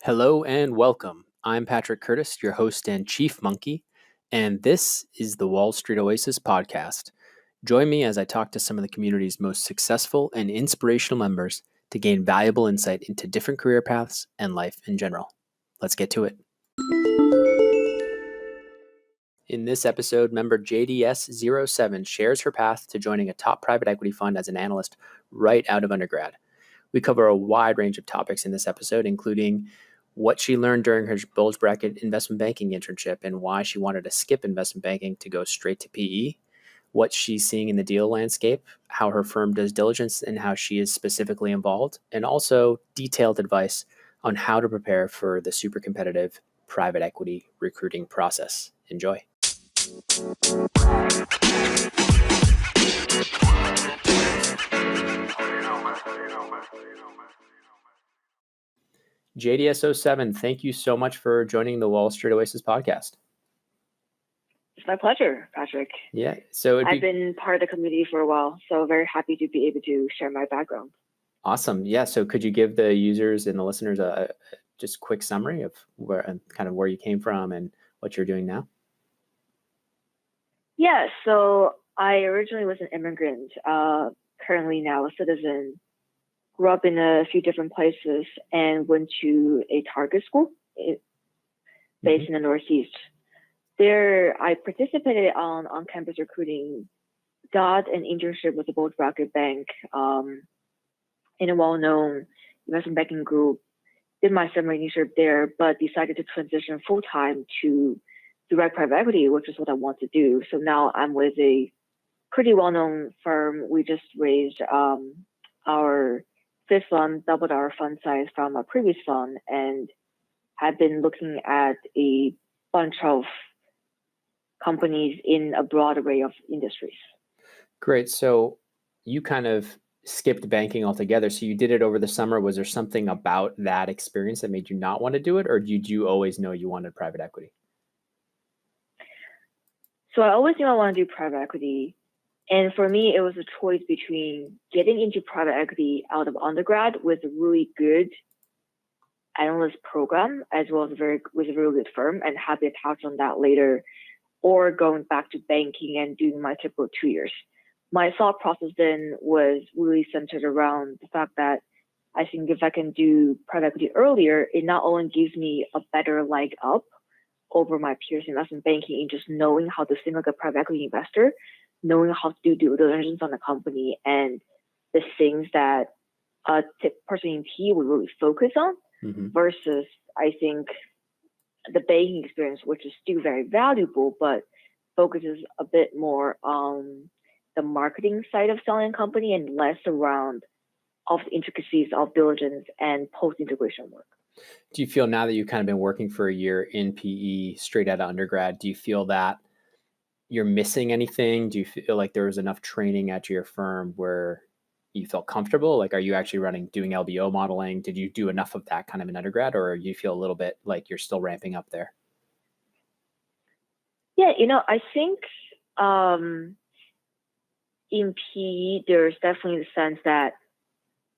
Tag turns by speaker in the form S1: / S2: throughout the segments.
S1: Hello and welcome. I'm Patrick Curtis, your host and chief monkey, and this is the Wall Street Oasis podcast. Join me as I talk to some of the community's most successful and inspirational members to gain valuable insight into different career paths and life in general. Let's get to it. In this episode, member JDS07 shares her path to joining a top private equity fund as an analyst right out of undergrad. We cover a wide range of topics in this episode, including what she learned during her bulge bracket investment banking internship and why she wanted to skip investment banking to go straight to PE, what she's seeing in the deal landscape, how her firm does diligence and how she is specifically involved, and also detailed advice on how to prepare for the super competitive private equity recruiting process. Enjoy. JDS07, thank you so much for joining the Wall Street Oasis podcast.
S2: It's my pleasure, Patrick.
S1: Yeah, so
S2: I've been part of the community for a while, so very happy to be able to share my background.
S1: Awesome. Yeah, so could you give the users and the listeners a just quick summary of where you came from and what you're doing now?
S2: Yeah, so I originally was an immigrant, currently now a citizen. Grew up in a few different places and went to a target school based in the Northeast. There, I participated on campus recruiting, got an internship with a bulge bracket bank in a well-known investment banking group, did my summer internship there, but decided to transition full-time to direct private equity, which is what I want to do. So now I'm with a pretty well-known firm. We just raised our fifth fund, doubled our fund size from our previous fund, and have been looking at a bunch of companies in a broad array of industries.
S1: Great. So you kind of skipped banking altogether. So you did it over the summer. Was there something about that experience that made you not want to do it, or did you always know you wanted private equity?
S2: So I always knew I wanted to do private equity. And for me, it was a choice between getting into private equity out of undergrad with a really good analyst program, as well as with a really good firm, and happy to touch on that later, or going back to banking and doing my typical 2 years. My thought process then was really centered around the fact that I think if I can do private equity earlier, it not only gives me a better leg up over my peers in investment banking in just knowing how to think like a private equity investor, knowing how to do due diligence on the company and the things that a person in PE would really focus on, versus I think the banking experience, which is still very valuable, but focuses a bit more on the marketing side of selling a company and less around of the intricacies of diligence and post-integration work.
S1: Do you feel now that you've kind of been working for a year in PE straight out of undergrad, do you feel that you're missing anything? Do you feel like there was enough training at your firm where you felt comfortable? Like, are you actually doing LBO modeling? Did you do enough of that kind of in undergrad, or you feel a little bit like you're still ramping up there?
S2: Yeah, I think in PE, there's definitely the sense that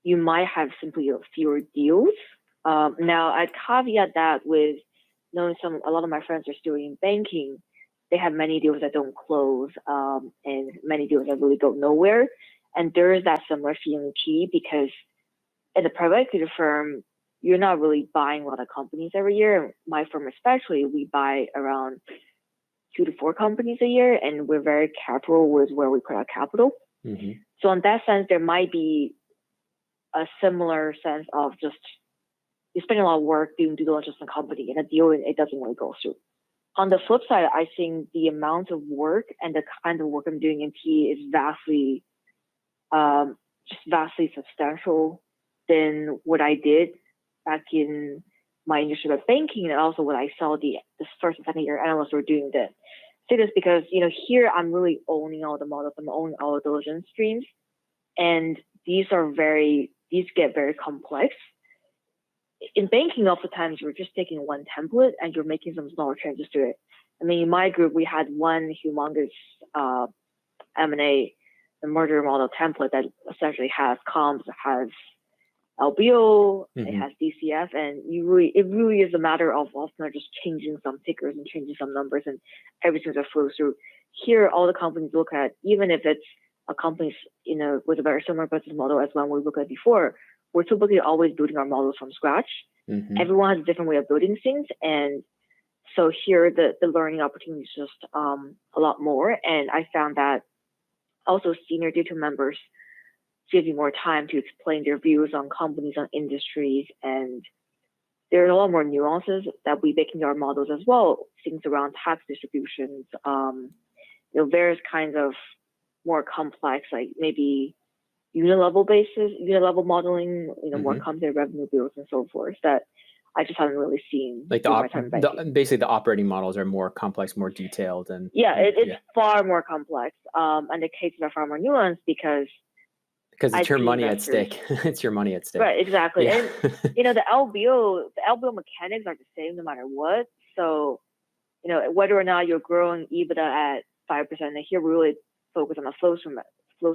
S2: you might have simply fewer deals. Now, I'd caveat that with knowing a lot of my friends are still in banking. They have many deals that don't close, and many deals that really go nowhere. And there is that similar feeling in PE because at a private equity firm, you're not really buying a lot of companies every year. My firm especially, we buy around 2 to 4 companies a year, and we're very careful with where we put our capital. So in that sense, there might be a similar sense of just you spend a lot of work doing due diligence on a company, and a deal it doesn't really go through. On the flip side, I think the amount of work and the kind of work I'm doing in PE is vastly substantial than what I did back in my internship at banking, and also what I saw the first and second year analysts were doing then. I say this because, here I'm really owning all the models, I'm owning all the diligence streams, and these get very complex. In banking, oftentimes you're just taking one template and you're making some smaller changes to it. I mean, in my group, we had one humongous M&A, the merger model template that essentially has comps, has LBO, it
S1: Mm-hmm.
S2: has DCF, and it really is a matter of often just changing some tickers and changing some numbers, and everything just flows through. Here, all the companies look at, even if it's a company with a very similar business model as one we looked at before, we're typically always building our models from scratch.
S1: Mm-hmm.
S2: Everyone has a different way of building things, and so here the learning opportunity is just a lot more. And I found that also senior data members give you more time to explain their views on companies, on industries, and there's a lot more nuances that we bake into our models as well. Things around tax distributions, various kinds of more complex, like maybe unit level modeling, more complicated revenue bills and so forth that I just haven't really seen.
S1: Like basically the operating models are more complex, more detailed, and
S2: it's far more complex. And the cases are far more nuanced because
S1: it's your money at stake. It's your money at stake.
S2: Right, exactly.
S1: Yeah.
S2: And the LBO mechanics are the same no matter what. So, whether or not you're growing EBITDA at 5%, and here we really focus on the flow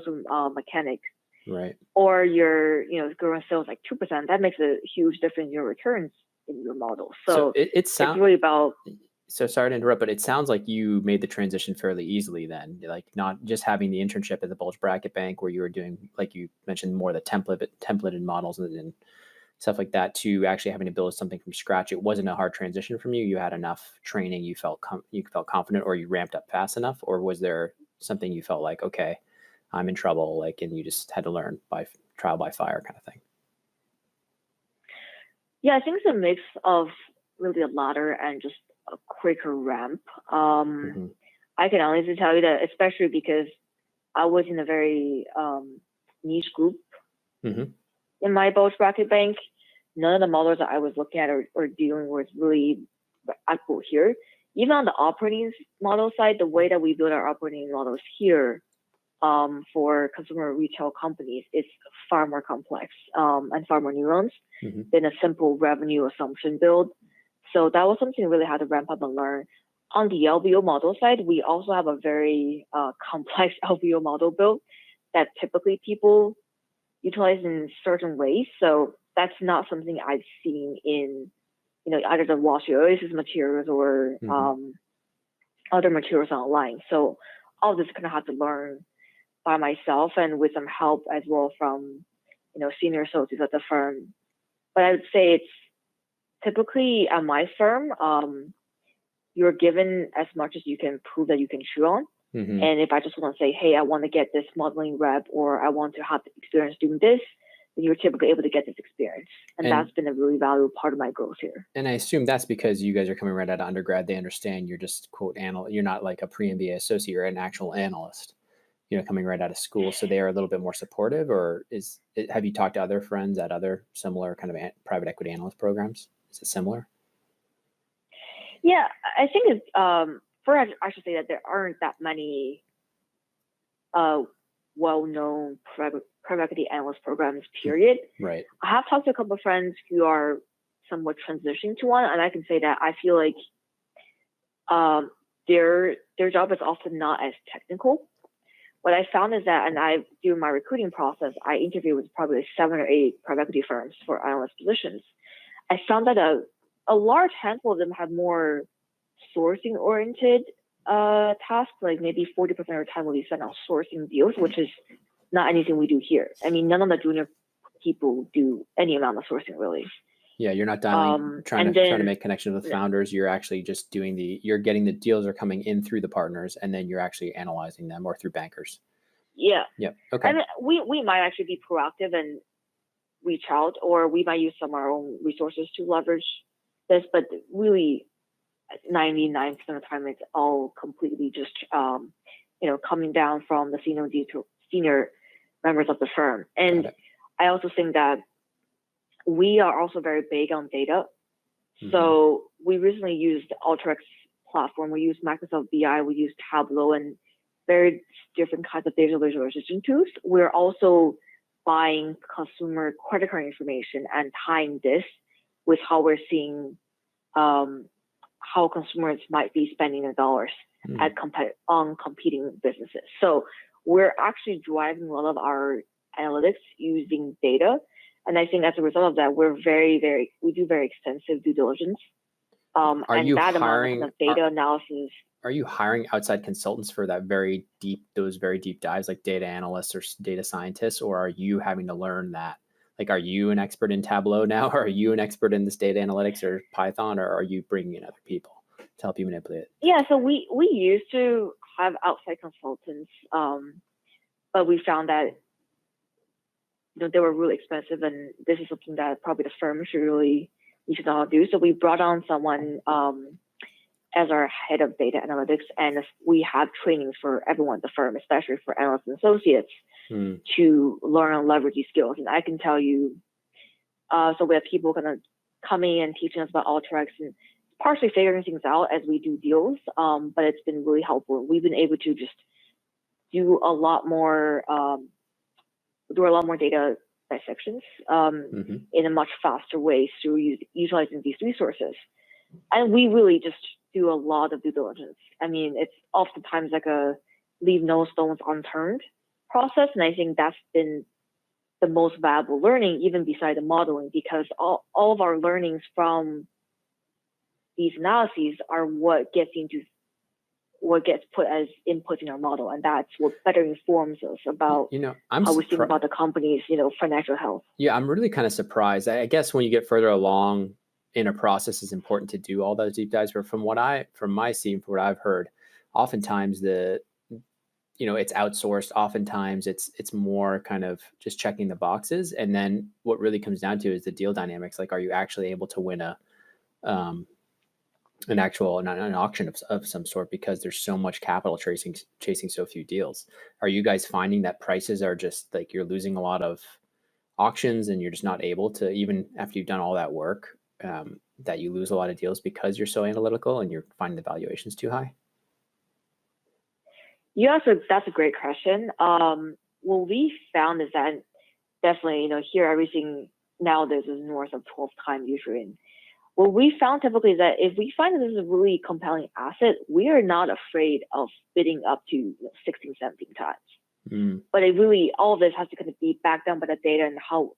S2: through mechanics.
S1: Right.
S2: Or you're, growing sales like 2%, that makes a huge difference in your returns in your model. So it's really about.
S1: So sorry to interrupt, but it sounds like you made the transition fairly easily then, like not just having the internship at the Bulge Bracket Bank where you were doing, like you mentioned, more the templated models and stuff like that, to actually having to build something from scratch. It wasn't a hard transition from you. You had enough training. You felt confident, or you ramped up fast enough, or was there something you felt like, okay, I'm in trouble, and you just had to learn by trial by fire kind of thing?
S2: Yeah, I think it's a mix of really a latter and just a quicker ramp. I can honestly tell you that, especially because I was in a very niche group in my Bulge Bracket Bank. None of the models that I was looking at or dealing with really applicable here. Even on the operating model side, the way that we build our operating models here for consumer retail companies is far more complex and far more nuanced than a simple revenue assumption build. So that was something we really had to ramp up and learn. On the LBO model side, we also have a very complex LBO model build that typically people utilize in certain ways. So that's not something I've seen in, either the Wall Street Oasis materials or other materials online. So all this kind of had to learn by myself and with some help as well from, senior associates at the firm. But I would say it's typically at my firm, you're given as much as you can prove that you can chew on. And if I just want to say, hey, I want to get this modeling rep, or I want to have experience doing this, then you're typically able to get this experience. And that's been a really valuable part of my growth here.
S1: And I assume that's because you guys are coming right out of undergrad. They understand you're just, quote, you're not like a pre-MBA associate, you're an actual analyst, coming right out of school. So they are a little bit more supportive, or have you talked to other friends at other similar kind of private equity analyst programs? Is it similar?
S2: Yeah, I think it's, I should say that there aren't that many well-known private equity analyst programs, period.
S1: Right.
S2: I have talked to a couple of friends who are somewhat transitioning to one, and I can say that I feel like their job is often not as technical. What I found is that, and during my recruiting process, I interviewed with probably 7 or 8 private equity firms for analyst positions. I found that a large handful of them have more sourcing-oriented tasks, like maybe 40% of the time will be spent on sourcing deals, which is not anything we do here. I mean, none of the junior people do any amount of sourcing, really.
S1: Yeah, you're not dialing, trying to make connections with founders. You're actually just you're getting the deals are coming in through the partners, and then you're actually analyzing them, or through bankers.
S2: Yeah.
S1: Yep. Okay.
S2: And we might actually be proactive and reach out, or we might use some of our own resources to leverage this, but really 99% of the time it's all completely just coming down from the senior members of the firm. And I also think that we are also very big on data. So we recently used the Alteryx platform. We use Microsoft BI. We use Tableau and very different kinds of data visualization tools. We're also buying consumer credit card information and tying this with how we're seeing how consumers might be spending their dollars on competing businesses. So we're actually driving a lot of our analytics using data. And I think as a result of that, we do very extensive due diligence.
S1: Are
S2: and
S1: you
S2: that amount of
S1: hiring?
S2: kind of data analysis.
S1: Are you hiring outside consultants for those very deep dives, like data analysts or data scientists, or are you having to learn that? Like, are you an expert in Tableau now? Or are you an expert in this data analytics or Python, or are you bringing in other people to help you manipulate it?
S2: Yeah, so we used to have outside consultants, but we found that they were really expensive, and this is something that probably the firm should not do. So we brought on someone as our head of data analytics, and we have trainings for everyone at the firm, especially for analysts and associates, to learn and leverage these skills. And I can tell you, so we have people kind of coming and teaching us about Alteryx and partially figuring things out as we do deals, but it's been really helpful. We've been able to just do a lot more data dissections in a much faster way through utilizing these resources. And we really just do a lot of due diligence. I mean, it's oftentimes like a leave no stones unturned process. And I think that's been the most valuable learning, even beside the modeling, because all of our learnings from these analyses are what gets put as input in our model. And that's what better informs us about how we think about the company's, financial health.
S1: Yeah, I'm really kind of surprised. I guess when you get further along in a process, it's important to do all those deep dives. But from what I've heard, oftentimes it's outsourced. Oftentimes it's more kind of just checking the boxes. And then what really comes down to is the deal dynamics. Like, are you actually able to win an auction of some sort, because there's so much capital chasing so few deals? Are you guys finding that prices are just like you're losing a lot of auctions and you're just not able to, even after you've done all that work, that you lose a lot of deals because you're so analytical and you're finding the valuations too high?
S2: Yeah, so that's a great question. What we found is that definitely, here everything nowadays is north of 12 times usually. And what we found typically is that if we find that this is a really compelling asset, we are not afraid of bidding up to 16, 17 times. But all of this has to kind of be backed down by the data and how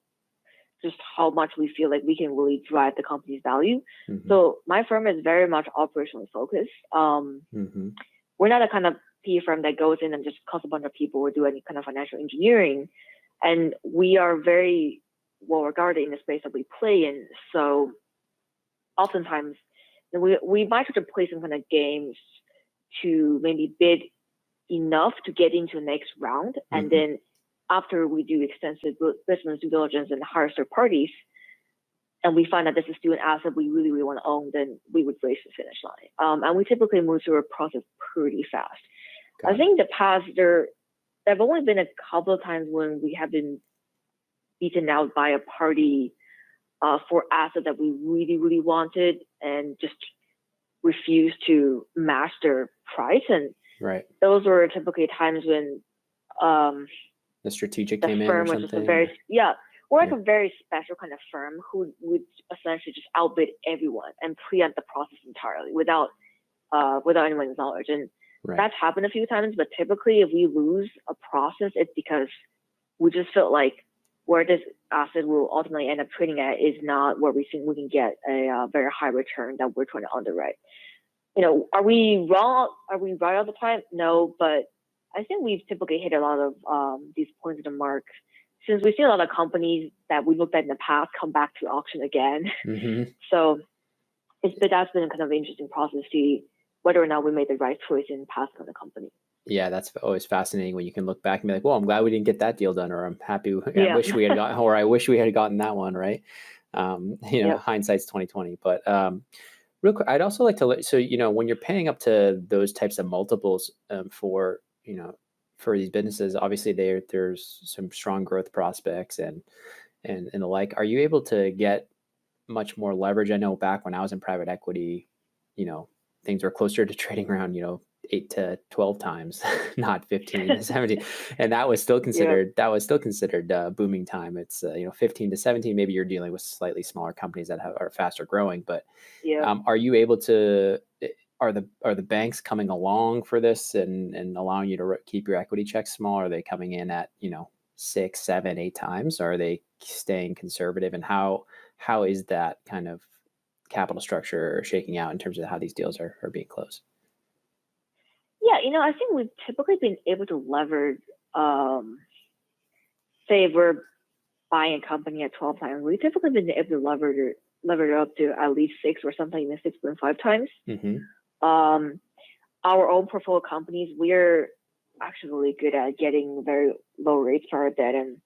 S2: much we feel like we can really drive the company's value. So my firm is very much operationally focused. We're not a kind of PE firm that goes in and just calls a bunch of people or do any kind of financial engineering. And we are very well regarded in the space that we play in. So oftentimes we might try to play some kind of games to maybe bid enough to get into the next round. And then after we do extensive business due diligence and hire third parties, and we find that this is still an asset we really, really want to own, then we would race the finish line. And we typically move through a process pretty fast. I think the past, there have only been a couple of times when we have been beaten out by a party for asset that we really, really wanted and just refused to match their price. And those were typically times when
S1: the strategic came in or something.
S2: We're like a very special kind of firm who would essentially just outbid everyone and preempt the process entirely without anyone's knowledge. And that's happened a few times, but typically if we lose a process, it's because we just felt like where this asset will ultimately end up trading at is not where we think we can get a very high return that we're trying to underwrite. Are we wrong? Are we right all the time? No, but I think we've typically hit a lot of these points of the mark, since we see a lot of companies that we looked at in the past come back to auction again. So that's been a kind of interesting process to see whether or not we made the right choice in passing on the company.
S1: Yeah, that's always fascinating when you can look back and be like, well, I'm glad we didn't get that deal done, or I'm happy. I wish we had gotten that one, right? Hindsight's 2020. But real quick, I'd also like to so when you're paying up to those types of multiples for these businesses, obviously there's some strong growth prospects and the like. Are you able to get much more leverage? I know back when I was in private equity, things were closer to trading around 8 to 12 times, not 15 to 17, and that was still considered booming time. It's 15 to 17. Maybe you're dealing with slightly smaller companies that are faster growing, but are you able to? Are the banks coming along for this and allowing you to keep your equity checks small? Are they coming in at 6, 7, 8 times? Or are they staying conservative? And how is that kind of capital structure shaking out in terms of how these deals are being closed?
S2: Yeah, I think we've typically been able to leverage, say if we're buying a company at 12 times, we've typically been able to leverage it up to at least 6 or something, even 6.5 times. Our own portfolio companies, we're actually really good at getting very low rates for our debt. And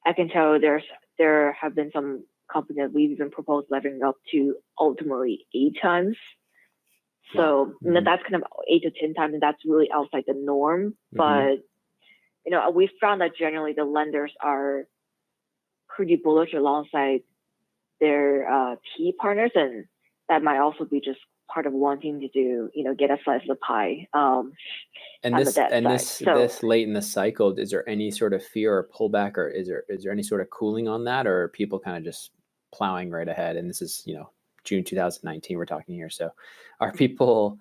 S2: I can tell there have been some companies that we've even proposed leveraging up to ultimately 8 times. So that's kind of 8 to 10 times, and that's really outside the norm. But we've found that generally the lenders are pretty bullish alongside their PE partners, and that might also be just part of wanting to do, get a slice of the pie.
S1: And this late in the cycle, is there any sort of fear or pullback, or is there any sort of cooling on that, or are people kind of just plowing right ahead? And this is, June 2019 we're talking here. So are people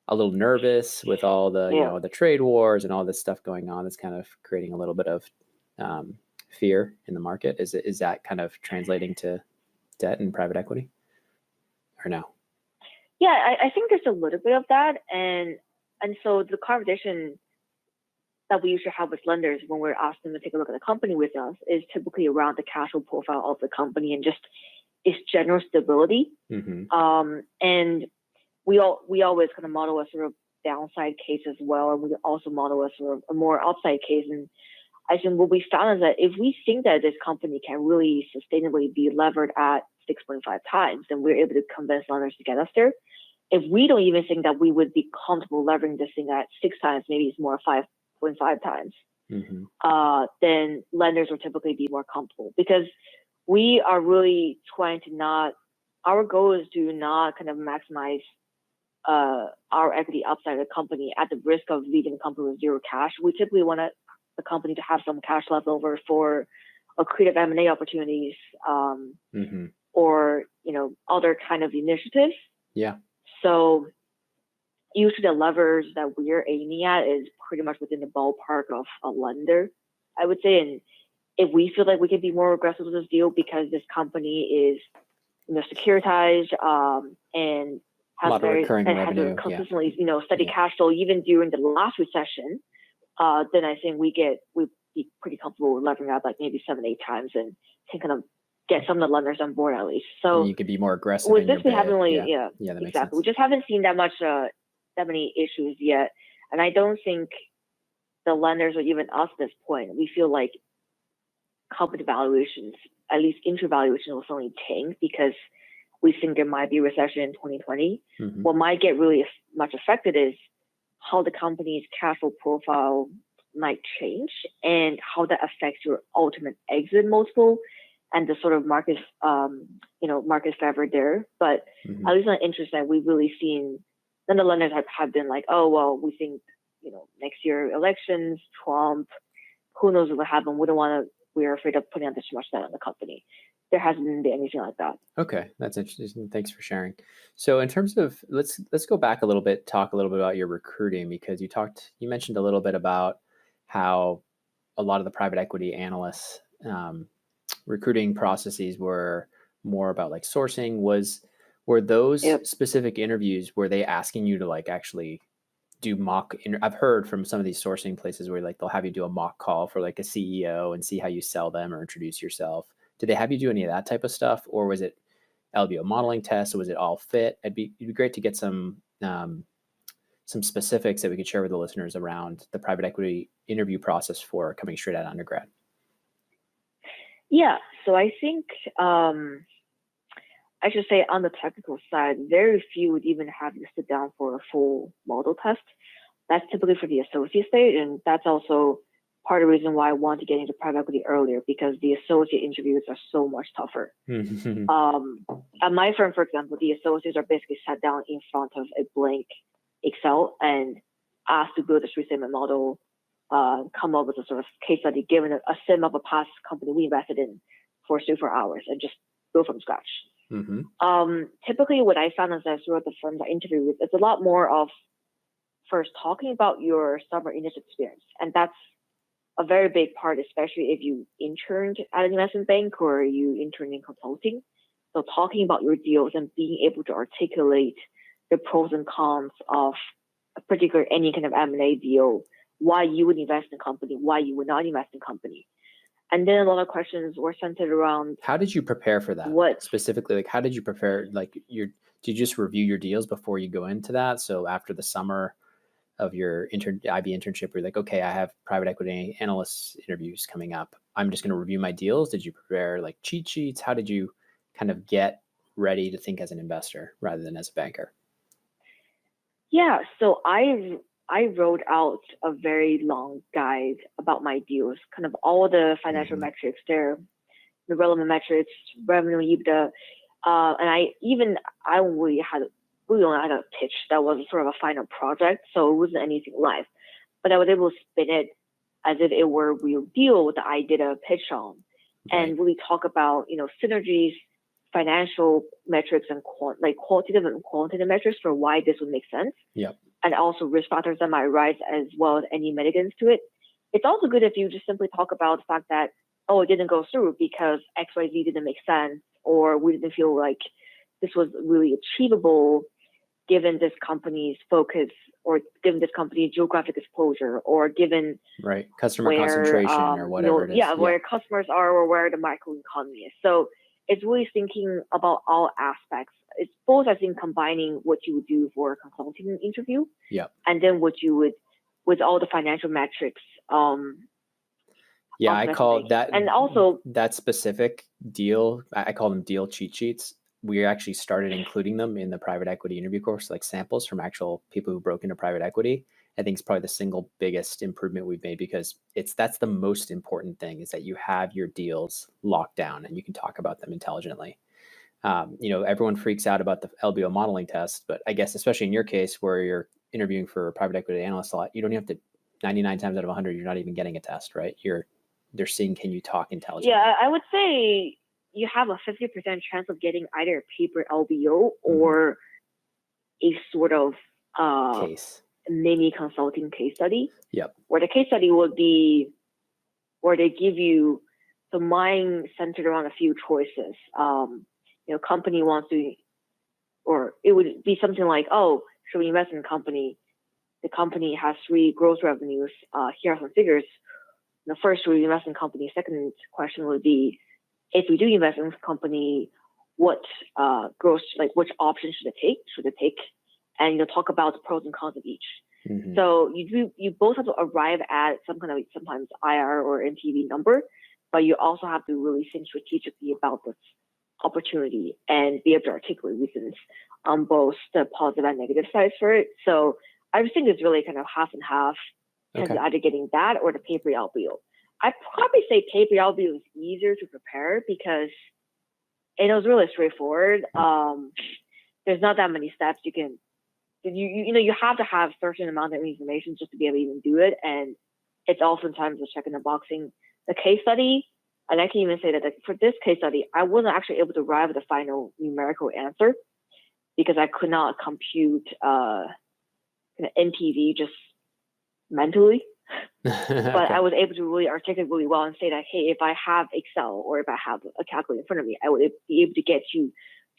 S1: a little nervous with all the, the trade wars and all this stuff going on that's kind of creating a little bit of fear in the market? Is that kind of translating to debt and private equity, or no?
S2: Yeah, I think there's a little bit of that. And so the conversation that we usually have with lenders when we're asking them to take a look at the company with us is typically around the cash flow profile of the company and just its general stability. And we always kind of model a sort of downside case as well. And we also model a sort of a more upside case. And I think what we found is that if we think that this company can really sustainably be levered at 6.5 times, then we're able to convince lenders to get us there. If we don't even think that we would be comfortable levering this thing at 6 times, maybe it's more 5.5 times, then lenders will typically be more comfortable, because we are really trying to our goal is to not kind of maximize our equity upside of the company at the risk of leaving the company with zero cash. We typically want the company to have some cash left over for accretive M&A opportunities, or other kind of initiatives.
S1: Yeah.
S2: So usually the levers that we're aiming at is pretty much within the ballpark of a lender, I would say. And if we feel like we can be more aggressive with this deal because this company is securitized and has a consistently steady cash flow even during the last recession, then I think we'd be pretty comfortable levering up like maybe 7-8 times and can kind of get some of the lenders on board at least. So
S1: you could be more aggressive.
S2: With this, we haven't really,
S1: that makes sense.
S2: We just haven't seen that many issues yet, and I don't think the lenders or even us at this point, we feel like company valuations, at least entry valuation, will only tank because we think there might be a recession in 2020. What might get really much affected is how the company's cash flow profile might change and how that affects your ultimate exit multiple and the sort of market favor there. But at least on the interest side, we've really seen, then the lenders have been like, oh, well, we think, next year elections, Trump, who knows what will happen. We're afraid of putting on too much debt on the company. There hasn't been anything like that.
S1: Okay, that's interesting. Thanks for sharing. So in terms of, let's go back a little bit, talk a little bit about your recruiting, because you mentioned a little bit about how a lot of the private equity analysts recruiting processes were more about like sourcing. Were those specific interviews, were they asking you to like actually do I've heard from some of these sourcing places where like they'll have you do a mock call for like a CEO and see how you sell them or introduce yourself. Did they have you do any of that type of stuff, or was it LBO modeling tests, or was it all fit? It'd be great to get some specifics that we could share with the listeners around the private equity interview process for coming straight out of undergrad.
S2: Yeah, so I think I should say on the technical side, very few would even have you sit down for a full model test. That's typically for the associate stage, and that's also part of the reason why I want to get into private equity earlier, because the associate interviews are so much tougher. At my firm, for example, the associates are basically sat down in front of a blank Excel and asked to build a three-statement model, come up with a sort of case study, given a sim of a past company we invested in for 3-4 hours, and just build from scratch. Typically, what I found is that throughout the firms I interview with, it's a lot more of first talking about your summer internship experience, and that's a very big part, especially if you interned at an investment bank or you interned in consulting. So talking about your deals and being able to articulate the pros and cons of a particular any kind of M&A deal, why you would invest in a company, why you would not invest in a company. And then a lot of questions were centered around
S1: how did you prepare for that?
S2: What
S1: specifically? Like, how did you prepare? Like, did you just review your deals before you go into that? So after the summer of your IB internship, you're like, okay, I have private equity analysts interviews coming up. I'm just going to review my deals. Did you prepare like cheat sheets? How did you kind of get ready to think as an investor rather than as a banker?
S2: Yeah, so I wrote out a very long guide about my deals, kind of all the financial metrics there, the relevant metrics, revenue, EBITDA, and I only had a pitch that was sort of a final project, so it wasn't anything live, but I was able to spin it as if it were a real deal that I did a pitch on, and really talk about synergies, financial metrics, and qualitative and quantitative metrics for why this would make sense.
S1: Yep.
S2: And also risk factors that might rise, as well as any mitigants to it. It's also good if you just simply talk about the fact that, it didn't go through because XYZ didn't make sense, or we didn't feel like this was really achievable given this company's focus, or given this company's geographic exposure, or given
S1: customer concentration or whatever it is.
S2: Where customers are or where the microeconomy is. So it's really thinking about all aspects. It's both, I think, combining what you would do for a consulting interview, and then what you would with all the financial metrics.
S1: I call that,
S2: and also
S1: that specific deal, I call them deal cheat sheets. We actually started including them in the private equity interview course, like samples from actual people who broke into private equity. I think it's probably the single biggest improvement we've made, because that's the most important thing, is that you have your deals locked down and you can talk about them intelligently. Everyone freaks out about the LBO modeling test, but I guess especially in your case where you're interviewing for a private equity analyst a lot, you don't have to, 99 times out of 100, you're not even getting a test, right? They're seeing, can you talk intelligently?
S2: Yeah, I would say you have a 50% chance of getting either a paper LBO or a sort of
S1: case,
S2: mini consulting case study.
S1: Yep.
S2: Where the case study would be where they give you, so mine centered around a few choices. Company wants to, or it would be something like, should we invest in a company? The company has 3 gross revenues. Here are some figures. The first, should we invest in a company? Second question would be, if we do invest in a company, what which option should it take? And talk about the pros and cons of each. Mm-hmm. So you both have to arrive at some kind of sometimes IR or NPV number, but you also have to really think strategically about this opportunity and be able to articulate reasons on both the positive and negative sides for it. So I just think it's really kind of half and half, and either getting that or the paper LBO. I'd probably say paper LBO is easier to prepare because it was really straightforward. There's not that many steps you can. You have to have certain amount of information just to be able to even do it, and it's oftentimes a check in the boxing. The case study, and I can even say that for this case study, I wasn't actually able to arrive at the final numerical answer because I could not compute NPV just mentally. But I was able to really articulate really well and say that, hey, if I have Excel or if I have a calculator in front of me, I would be able to get you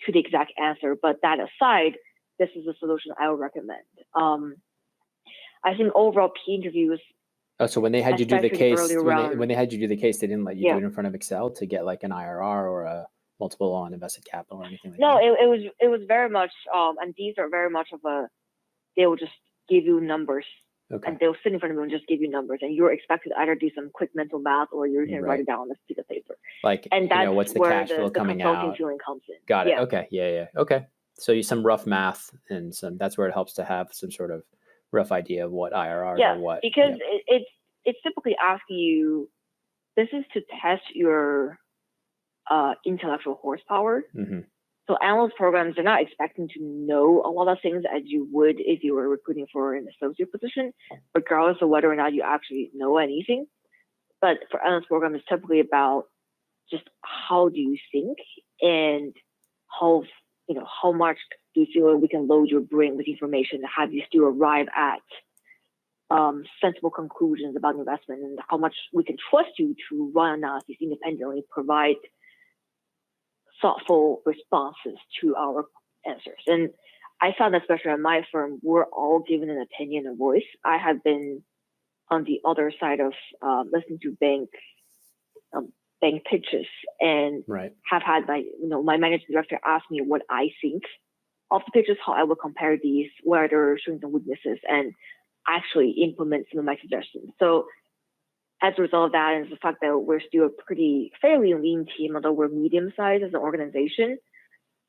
S2: to the exact answer. But that aside, this is a solution I would recommend. I think overall P interviews.
S1: Oh, so when they had you do the case, when they had you do the case, they didn't let you do it in front of Excel to get like an IRR or a multiple on invested capital or anything like that?
S2: No, it was very much, and these are very much of they will just give you numbers. Okay. And they'll sit in front of you and just give you numbers, and you're expected to either do some quick mental math or you're going to write it down on a piece of paper.
S1: And that's what's the cash flow coming out?
S2: Consulting feeling comes in.
S1: Got it. Yeah. Okay. Yeah. Okay. So some rough math and that's where it helps to have some sort of rough idea of what IRRs are what.
S2: Because it's typically asking you, this is to test your intellectual horsepower. Mm-hmm. So analyst programs, they're not expecting to know a lot of things as you would if you were recruiting for an associate position, regardless of whether or not you actually know anything. But for analyst programs, it's typically about just how do you think and how much do you feel we can load your brain with information to have you still arrive at sensible conclusions about investment and how much we can trust you to run analysis independently, provide thoughtful responses to our answers. And I found that especially at my firm, we're all given an opinion and voice. I have been on the other side of listening to bank pitches and have had my managing director ask me what I think of the pitches, how I would compare these, what are their strengths and weaknesses, and actually implement some of my suggestions. So as a result of that, and the fact that we're still a fairly lean team, although we're medium sized as an organization,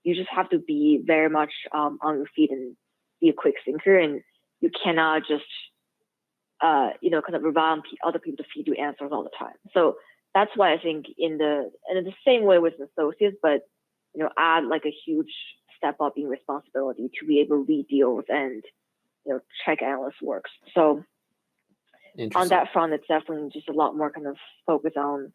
S2: you just have to be very much on your feet and be a quick thinker, and you cannot just kind of rely on other people to feed you answers all the time. So that's why I think in the same way with associates, but add like a huge step up in responsibility to be able to lead deals and check analyst works. So on that front, it's definitely just a lot more kind of focus on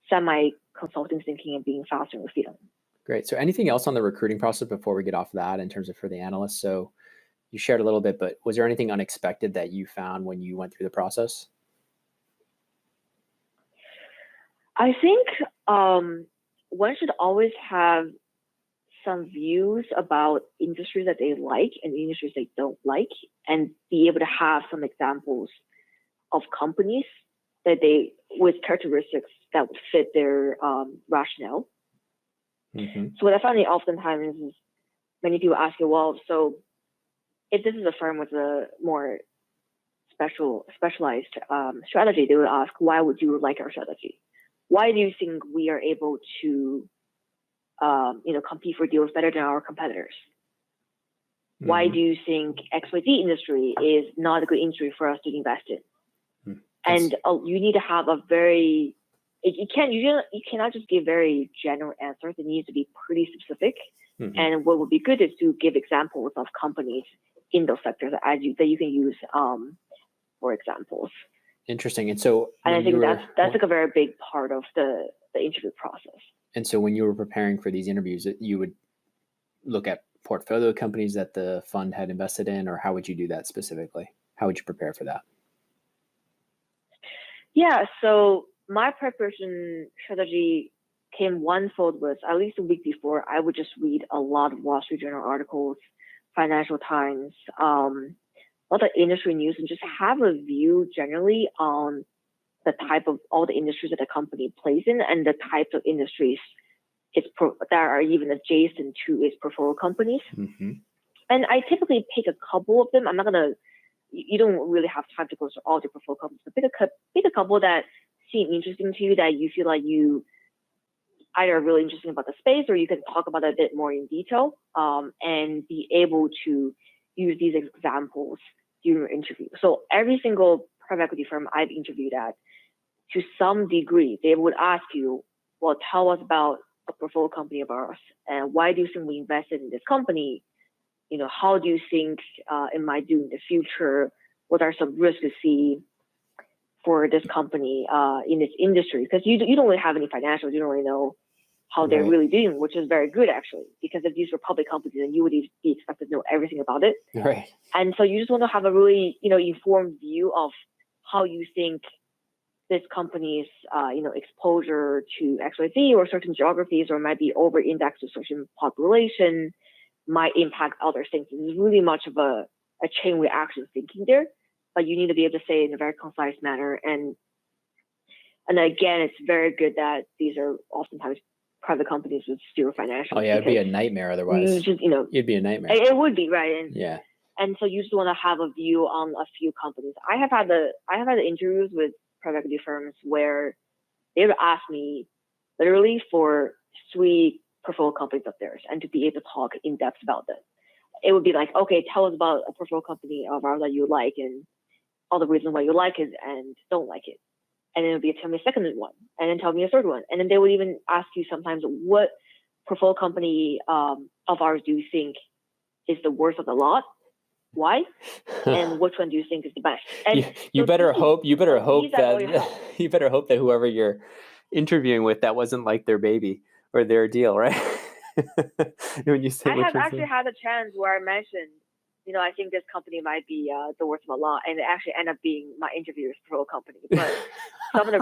S2: semi-consulting thinking and being faster in the field.
S1: Great. So anything else on the recruiting process before we get off of that in terms of for the analysts? So you shared a little bit, but was there anything unexpected that you found when you went through the process?
S2: I think one should always have some views about industries that they like and industries they don't like, and be able to have some examples of companies that they with characteristics that would fit their rationale. Mm-hmm. So what I find oftentimes is many people ask you, well, so if this is a firm with a more specialized strategy, they would ask, why would you like our strategy? Why do you think we are able to compete for deals better than our competitors? Mm-hmm. Why do you think XYZ industry is not a good industry for us to invest in? Mm-hmm. And you need to have you cannot just give very general answers. It needs to be pretty specific. Mm-hmm. And what would be good is to give examples of companies in those sectors that you can use for examples.
S1: Interesting. And so,
S2: I think that's like a very big part of the interview process.
S1: And so when you were preparing for these interviews, you would look at portfolio companies that the fund had invested in, or how would you do that specifically? How would you prepare for that?
S2: Yeah, so my preparation strategy came onefold with at least a week before. I would just read a lot of Wall Street Journal articles, Financial Times, all the industry news, and just have a view generally on the type of all the industries that the company plays in and the types of industries that are even adjacent to its portfolio companies. Mm-hmm. And I typically pick a couple of them. You don't really have time to go through all the portfolio companies, but pick a couple that seem interesting to you, that you feel like you either are really interesting about the space, or you can talk about it a bit more in detail, and be able to use these examples during your interview. So every single private equity firm I've interviewed at, to some degree, they would ask you, well, tell us about a portfolio company of ours, and why do you think we invested in this company? How do you think it might do in the future? What are some risks you see for this company in this industry? Because you don't really have any financials. You don't really know how they're really doing, which is very good, actually, because if these were public companies, then you would be expected to know everything about it.
S1: Right.
S2: And so you just want to have a really, informed view of how you think this company's, exposure to XYZ or certain geographies, or might be over-indexed to a certain population, might impact other things. It's really much of a chain reaction thinking there, but you need to be able to say it in a very concise manner. And again, it's very good that these are oftentimes private companies with zero financials.
S1: Oh yeah, it'd be a nightmare otherwise. It'd be a nightmare.
S2: It would be, right? And,
S1: yeah.
S2: And so you just want to have a view on a few companies. I have had the interviews with private equity firms where they would ask me literally for 3 portfolio companies of theirs, and to be able to talk in depth about them. It would be like, okay, tell us about a portfolio company of ours that you like and all the reasons why you like it and don't like it. And then it would be tell me a second one, and then tell me a third one. And then they would even ask you sometimes, what portfolio company of ours do you think is the worst of the lot? Why? And which one do you think is the best? And
S1: you better hope that whoever you're interviewing with, that wasn't like their baby or their deal, right? When you say
S2: I have actually had a chance where I mentioned, I think this company might be the worst of a lot, and it actually ended up being my interviewer's portfolio company. But some of the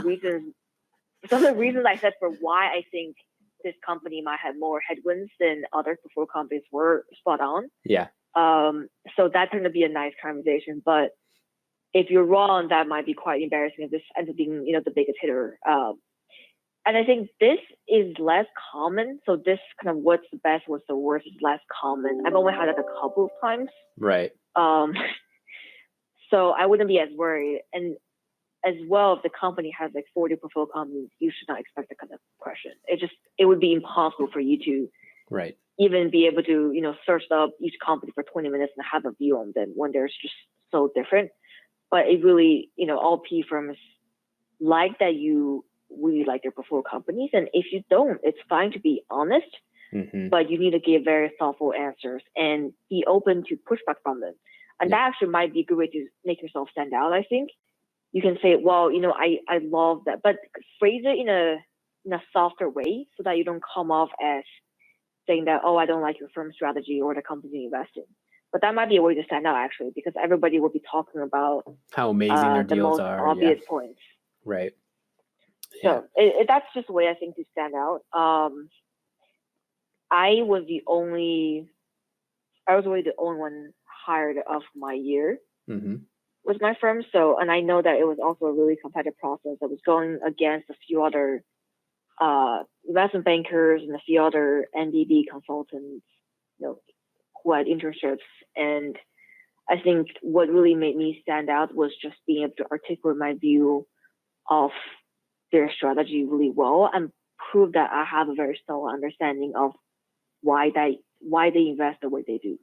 S2: reasons I said for why I think this company might have more headwinds than other portfolio companies were spot on.
S1: Yeah.
S2: So that turned to be a nice conversation. But if you're wrong, that might be quite embarrassing if this ends up being, the biggest hitter. And I think this is less common. So this kind of what's the best, what's the worst is less common. I've only had it a couple of times.
S1: Right.
S2: So I wouldn't be as worried. And as well, if the company has like 40 portfolio companies, you should not expect that kind of question. It would be impossible for you to
S1: right.
S2: even be able to, search up each company for 20 minutes and have a view on them when they're just so different. But it really, all PE firms like that you really like their portfolio companies. And if you don't, it's fine to be honest, but you need to give very thoughtful answers and be open to pushback from them. And that actually might be a good way to make yourself stand out, I think. You can say, well, I love that, but phrase it in a softer way so that you don't come off as saying that, oh, I don't like your firm strategy or the company you invest in. But that might be a way to stand out, actually, because everybody will be talking about
S1: how amazing their deals are.
S2: The most obvious points.
S1: Right.
S2: So that's just a way I think to stand out. I was really the only one hired of my year with my firm. So, and I know that it was also a really competitive process. I was going against a few other investment bankers and a few other NDB consultants, who had internships. And I think what really made me stand out was just being able to articulate my view of their strategy really well and prove that I have a very solid understanding of why they invest the way they do.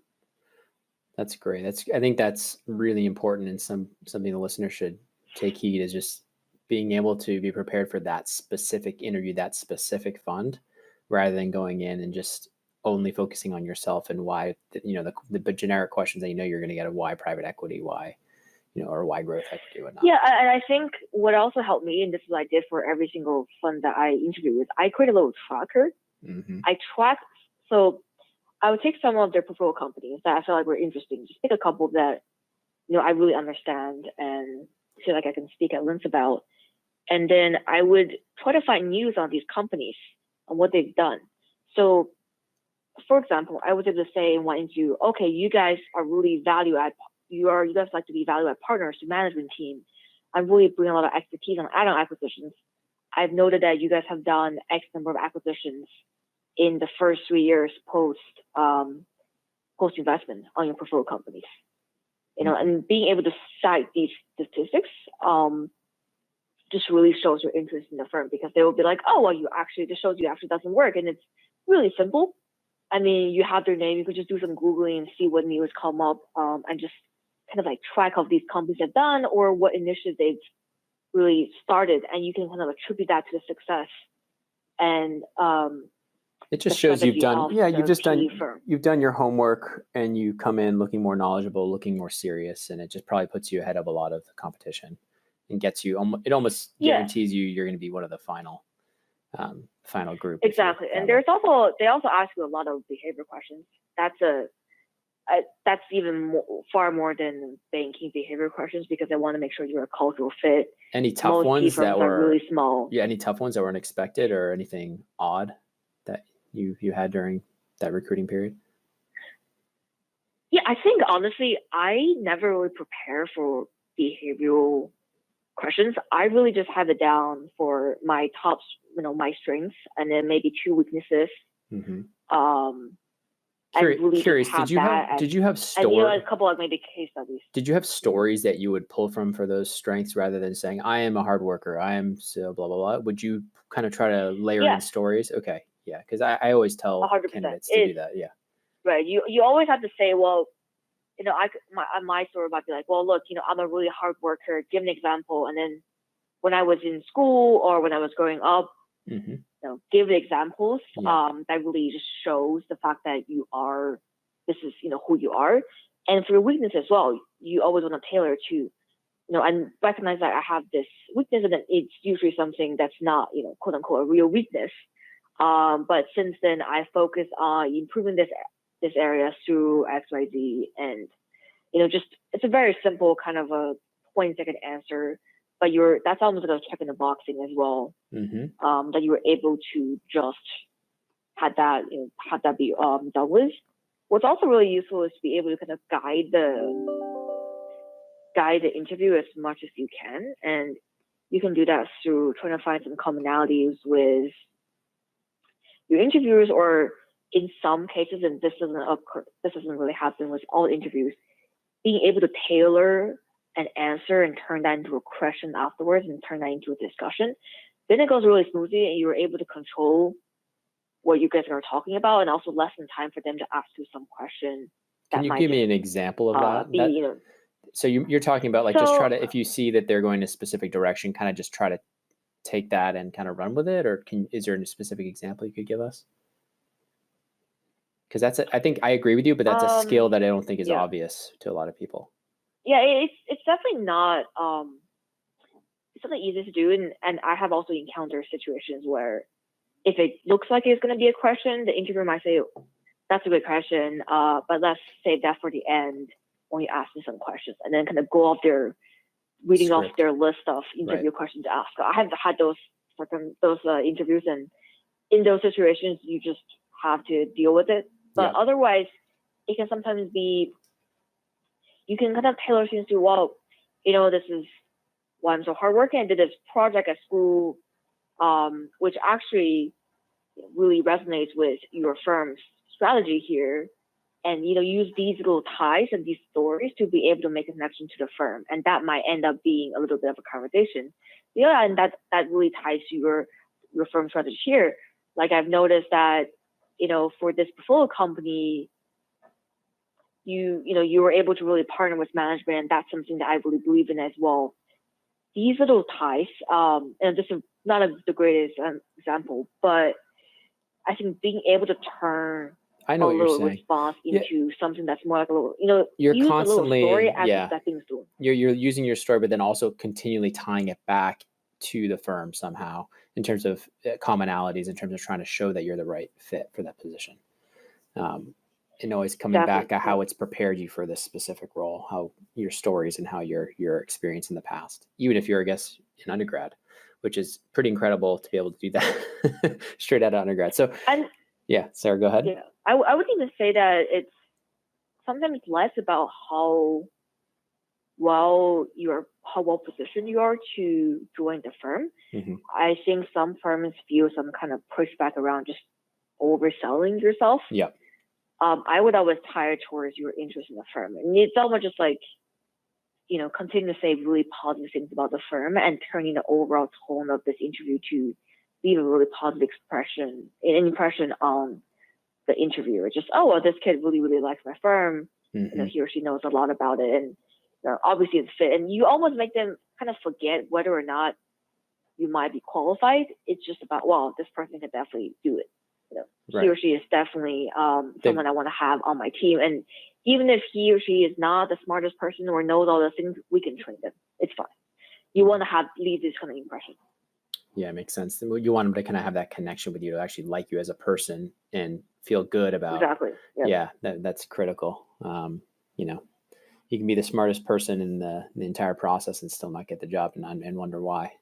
S1: That's great. I think that's really important and something the listener should take heed is just being able to be prepared for that specific interview, that specific fund, rather than going in and just only focusing on yourself and why, the generic questions that you're going to get of why private equity, why, or why growth equity, whatnot.
S2: Yeah, and I think what also helped me, and this is what I did for every single fund that I interviewed with, I created a little tracker. I tracked, so I would take some of their portfolio companies that I felt like were interesting, just pick a couple that, I really understand and feel like I can speak at length about. And then I would try to find news on these companies and what they've done. So, for example, I was able to say in one interview, okay, you guys are really value add. You guys like to be value add partners to management team. I'm really bringing a lot of expertise on add-on acquisitions. I've noted that you guys have done X number of acquisitions in the first 3 years post investment on your portfolio companies. And being able to cite these statistics just really shows your interest in the firm, because they will be like, oh, well, this shows you actually doesn't work. And it's really simple. I mean, you have their name, you could just do some Googling and see what news come up and just kind of like track of these companies have done or what initiatives they've really started. And you can kind of attribute that to the success. And
S1: it just shows you've done your homework and you come in looking more knowledgeable, looking more serious, and it just probably puts you ahead of a lot of the competition and gets you, it almost guarantees you're going to be one of the final group.
S2: Exactly. And they also ask you a lot of behavior questions. That's even far more than banking behavior questions, because they want to make sure you're a cultural fit.
S1: Any tough ones that were
S2: really small?
S1: Yeah, any tough ones that were unexpected or anything odd that you had during that recruiting period?
S2: Yeah, I think honestly, I never really prepare for behavioral questions. I really just have it down for my tops, my strengths, and then maybe 2 weaknesses.
S1: Curious, did you have stories?
S2: A couple of maybe case studies.
S1: Did you have stories that you would pull from for those strengths rather than saying, I am a hard worker, I am so blah, blah, blah? Would you kind of try to layer in stories? Okay. Yeah. Because I always tell
S2: 100%.
S1: candidates to do that. Yeah.
S2: Right. You always have to say, well, my story might be like, well, look, I'm a really hard worker. Give an example. And then when I was in school or when I was growing up, give the examples that really just shows the fact that this is who you are. And for your weakness as well, you always want to tailor to, and recognize that I have this weakness, and that it's usually something that's not, quote unquote, a real weakness. But since then, I focus on improving this area through XYZ, and just it's a very simple kind of a 20-second answer, but that's almost like a check in the box thing as well. That you were able to just had that be done with. What's also really useful is to be able to kind of guide the interview as much as you can, and you can do that through trying to find some commonalities with your interviewers, or in some cases, and this doesn't really happen with all interviews, being able to tailor an answer and turn that into a question afterwards and turn that into a discussion. Then it goes really smoothly, and you're able to control what you guys are talking about, and also lessen time for them to ask you some question.
S1: Can you give me an example of that? So you're talking about like just try to, if you see that they're going a specific direction, kind of just try to take that and kind of run with it, or is there a specific example you could give us? Because I think I agree with you, but that's a skill that I don't think is obvious to a lot of people.
S2: Yeah, it's definitely not it's something easy to do, and I have also encountered situations where if it looks like it's going to be a question, the interviewer might say, "That's a good question, but let's save that for the end when you ask me some questions," and then kind of go off their reading off their list of interview questions to ask. I have had those interviews, and in those situations, you just have to deal with it. But otherwise, it can sometimes be, you can kind of tailor things to, well, this is why I'm so hardworking. I did this project at school, which actually really resonates with your firm's strategy here. And, use these little ties and these stories to be able to make a connection to the firm. And that might end up being a little bit of a conversation. Yeah, and that really ties to your firm strategy here. Like I've noticed that, for this portfolio company, you were able to really partner with management, and that's something that I really believe in as well. These little ties, and this is not the greatest example, but I think being able to turn
S1: a little
S2: response into something that's more like a little,
S1: you're
S2: use
S1: constantly,
S2: a little story as a stepping stone.
S1: You're using your story, but then also continually tying it back to the firm somehow in terms of commonalities, in terms of trying to show that you're the right fit for that position. And always coming back at how it's prepared you for this specific role, how your stories and how your experience in the past, even if you're, I guess, in undergrad, which is pretty incredible to be able to do that straight out of undergrad. So, Sarah, go ahead.
S2: Yeah, I would even say that it's sometimes less about how well positioned you are to join the firm. I think some firms feel some kind of pushback around just overselling yourself.
S1: Yeah.
S2: I would always tie towards your interest in the firm. And it's almost just like, continue to say really positive things about the firm and turning the overall tone of this interview to leave a really positive impression on the interviewer. Just, oh, well, this kid really, really likes my firm. He or she knows a lot about it. And obviously it's fit. And you almost make them kind of forget whether or not you might be qualified. It's just about, well, this person can definitely do it. He or she is definitely someone I want to have on my team. And even if he or she is not the smartest person or knows all the things, we can train them. It's fine. You want to leave this kind of impression.
S1: Yeah, it makes sense. You want them to kind of have that connection with you, to actually like you as a person and feel good about.
S2: Exactly. Yep.
S1: Yeah, that's critical. You can be the smartest person in the entire process and still not get the job and wonder why.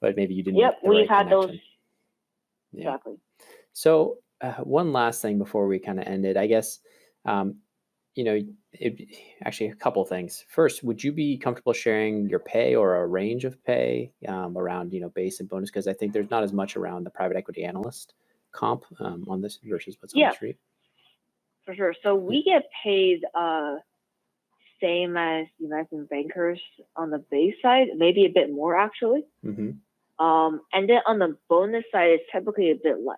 S1: But maybe you didn't.
S2: Yep, we've had those.
S1: Yeah.
S2: Exactly.
S1: So one last thing before we kind of end it, I guess, actually a couple of things. First, would you be comfortable sharing your pay or a range of pay around, base and bonus? Because I think there's not as much around the private equity analyst comp on this versus what's on the street.
S2: For sure. So we get paid same as investment bankers on the base side, maybe a bit more actually. And then on the bonus side, it's typically a bit less.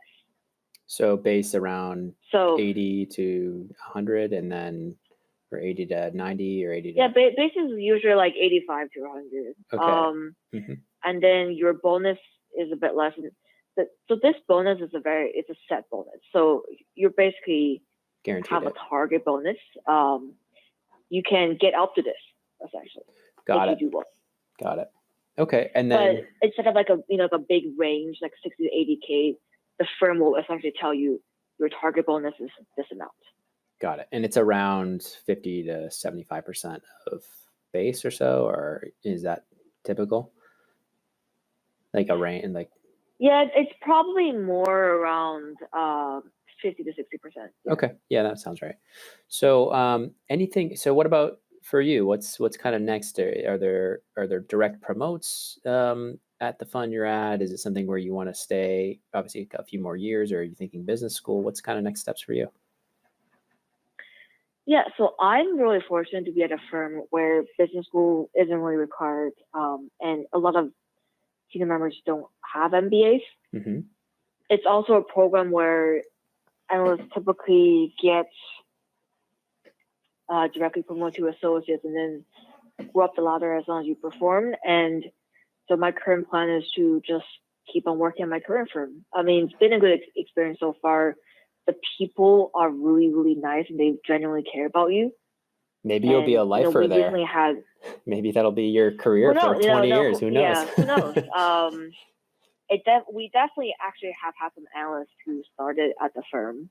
S1: So base around 80 to 100, and then or 80 to 90 or 80 to...
S2: Yeah, base is usually like 85 to 100.
S1: Okay.
S2: And then your bonus is a bit less. So this bonus is it's a set bonus. So you're basically
S1: guaranteed
S2: have a target bonus. You can get up to this essentially.
S1: Got it.
S2: If you do well.
S1: Got it. Okay, and then
S2: but instead of like a big range like 60 to 80K, the firm will essentially tell you your target bonus is this amount.
S1: Got it. And it's around 50 to 75% of base or so, or is that typical? Like a range, like
S2: Yeah, it's probably more around 50 to 60%. Yeah.
S1: okay, yeah, that sounds right. So, anything? So, what about for you? What's kind of next? Are there direct promotes at the fund you're at? Is it something where you want to stay? Obviously, a few more years, or are you thinking business school? What's kind of next steps for you?
S2: Yeah, so I'm really fortunate to be at a firm where business school isn't really required, and a lot of senior members don't have MBAs.
S1: Mm-hmm.
S2: It's also a program where analysts typically get directly promoted to associates and then go up the ladder as long as you perform. And so my current plan is to just keep on working at my current firm. I mean, it's been a good experience so far. The people are really, really nice and they genuinely care about you.
S1: Maybe you'll be a lifer
S2: we
S1: there.
S2: recently had.
S1: Maybe that'll be your career for 20 years. Who knows?
S2: Yeah, who knows? We definitely actually have had some analysts who started at the firm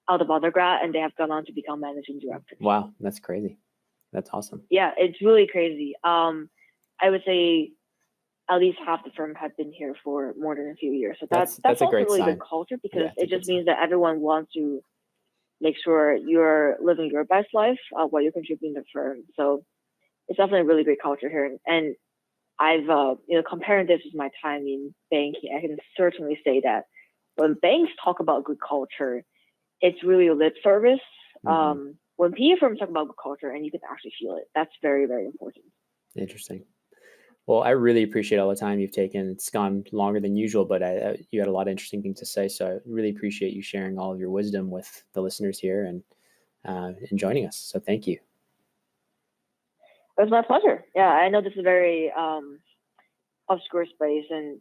S2: out of undergrad, and they have gone on to become managing directors.
S1: Wow, that's crazy. That's awesome.
S2: Yeah, it's really crazy. I would say at least half the firm have been here for more than a few years. So that's also a great really sign. Good culture, because it just means that everyone wants to make sure you're living your best life while you're contributing to the firm. So it's definitely a really great culture here. And I've, comparing this with my time in banking, I can certainly say that when banks talk about good culture, it's really a lip service. When PE firms talk about good culture, and you can actually feel it, that's very, very important.
S1: Interesting. Well, I really appreciate all the time you've taken. It's gone longer than usual, but you had a lot of interesting things to say. So I really appreciate you sharing all of your wisdom with the listeners here and joining us. So thank you.
S2: It was my pleasure. Yeah, I know this is a very obscure space, and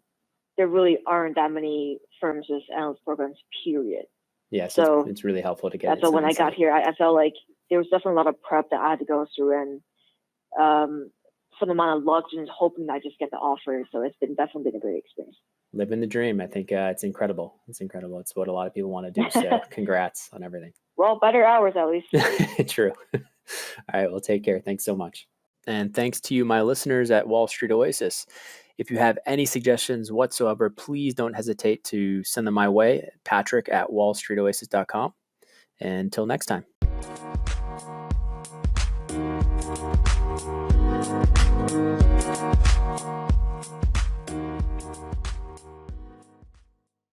S2: there really aren't that many firms with analyst programs, period.
S1: Yes, so it's really helpful to get.
S2: That's why when I got here, I felt like there was definitely a lot of prep that I had to go through, and some amount of luck, and hoping that I just get the offer. So it's definitely been a great experience.
S1: Living the dream. I think it's incredible. It's incredible. It's what a lot of people want to do. So congrats on everything.
S2: Well, better hours at least.
S1: True. All right. Well, take care. Thanks so much. And thanks to you, my listeners at Wall Street Oasis. If you have any suggestions whatsoever, please don't hesitate to send them my way, patrick@wallstreetoasis.com. Until next time.